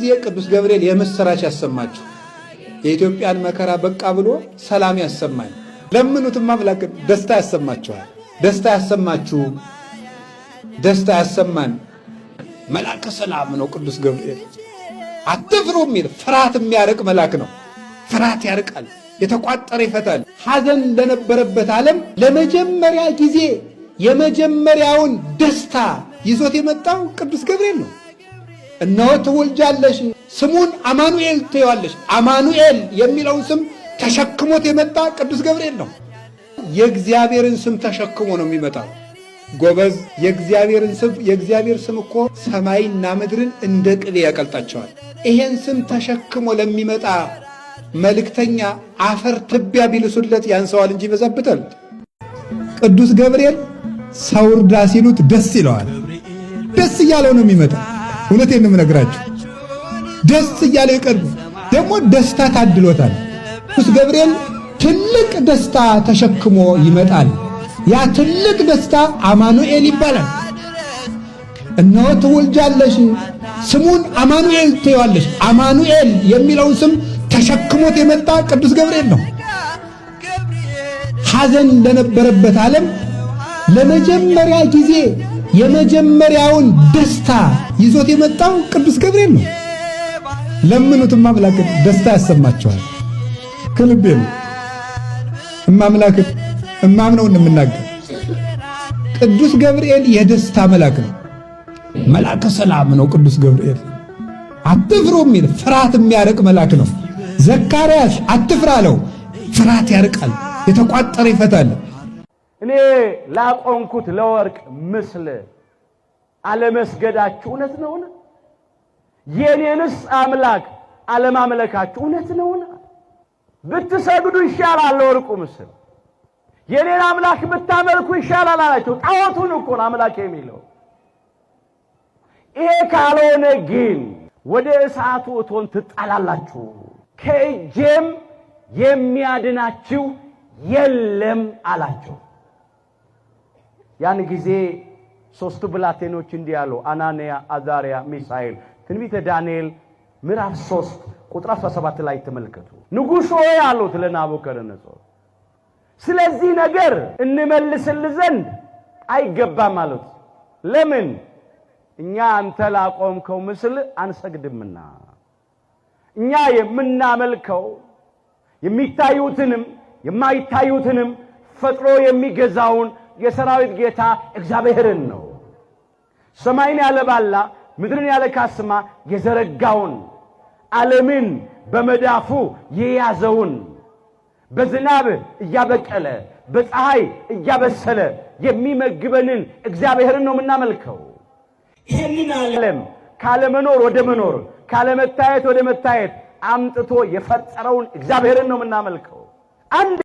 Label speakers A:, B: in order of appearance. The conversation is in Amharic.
A: ጊዜ ቅዱስ ገብርኤል የምስራች ያሰማችሁ የኢትዮጵያን መከራ በቃ ብሎ ሰላም ያሰማኝ። ለምኑትም አምላክ ደስታ ያሰማችኋል። ደስታ ያሰማችሁ፣ ደስታ ያሰማን። መልአከ ሰላም ነው ቅዱስ ገብርኤል። አትፍሩ የሚል ፍርሃት የሚያርቅ መልአክ ነው። ፍርሃት ያርቃል፣ የተቋጠረ ይፈታል። ሐዘን ለነበረበት ዓለም ለመጀመሪያ ጊዜ የመጀመሪያውን ደስታ ይዞት የመጣው ቅዱስ ገብርኤል ነው። እነሆ ትወልጃለሽ፣ ስሙን አማኑኤል ትይዋለሽ። አማኑኤል የሚለውን ስም ተሸክሞት የመጣ ቅዱስ ገብርኤል ነው። የእግዚአብሔርን ስም ተሸክሞ ነው የሚመጣው። ጎበዝ፣ የእግዚአብሔር ስም እኮ ሰማይና ምድርን እንደ ቅቤ ያቀልጣቸዋል። ይሄን ስም ተሸክሞ ለሚመጣ መልእክተኛ አፈር ትቢያ ቢልሱለት ያንሰዋል እንጂ ይበዛብታል። ቅዱስ ገብርኤል ሰው እርዳ ሲሉት ደስ ይለዋል። ደስ እያለው ነው የሚመጣ። እውነቴን ነው የምነግራችሁ። ደስ እያለው ይቀርብ። ደግሞ ደስታ ታድሎታል። ቅዱስ ገብርኤል ትልቅ ደስታ ተሸክሞ ይመጣል። ያ ትልቅ ደስታ አማኑኤል ይባላል። እነሆ ትወልጃለሽ፣ ስሙን አማኑኤል ትይዋለሽ። አማኑኤል የሚለውን ስም ተሸክሞት የመጣ ቅዱስ ገብርኤል ነው። ሐዘን ለነበረበት ዓለም ለመጀመሪያ ጊዜ የመጀመሪያውን ደስታ ይዞት የመጣው ቅዱስ ገብርኤል ነው። ለምኑትም አምላክ ደስታ ያሰማቸዋል። ከልቤ ነው እማምላክ እማምነውን የምናገር። ቅዱስ ገብርኤል የደስታ መልአክ ነው። መልአከ ሰላም ነው ቅዱስ ገብርኤል። አትፍሩ የሚል ፍርሃት የሚያርቅ መልአክ ነው። ዘካርያስ አትፍራ አለው። ፍርሃት ያርቃል፣ የተቋጠረ ይፈታል።
B: እኔ ላቆምኩት ለወርቅ ምስል አለመስገዳችሁ እውነት ነውን? የኔንስ አምላክ አለማምለካችሁ እውነት ነውን? ብትሰግዱ ይሻላል ለወርቁ ምስል፣ የኔን አምላክ ብታመልኩ ይሻላል አላቸው። ጣዖቱን እኮ ነው አምላክ የሚለው። ይሄ ካልሆነ ግን ወደ እሳቱ እቶን ትጣላላችሁ፣ ከእጄም የሚያድናችሁ የለም አላቸው። ያን ጊዜ ሶስቱ ብላቴኖች እንዲህ አሉ፣ አናንያ፣ አዛርያ፣ ሚሳኤል። ትንቢተ ዳንኤል ምዕራፍ 3 ቁጥር 17 ላይ ተመልከቱ። ንጉሥ ሆይ አሉት ለናቡከደነፆር፣ ስለዚህ ነገር እንመልስል ዘንድ አይገባም አሉት። ለምን? እኛ አንተ ላቆምከው ምስል አንሰግድምና። እኛ የምናመልከው የሚታዩትንም የማይታዩትንም ፈጥሮ የሚገዛውን የሰራዊት ጌታ እግዚአብሔርን ነው። ሰማይን ያለ ባላ ምድርን ያለ ካስማ የዘረጋውን ዓለምን በመዳፉ የያዘውን በዝናብ እያበቀለ በፀሐይ እያበሰለ የሚመግበንን እግዚአብሔርን ነው የምናመልከው። ይህንን ዓለም ካለመኖር ወደ መኖር ካለመታየት ወደ መታየት አምጥቶ የፈጠረውን እግዚአብሔርን ነው የምናመልከው። አንድ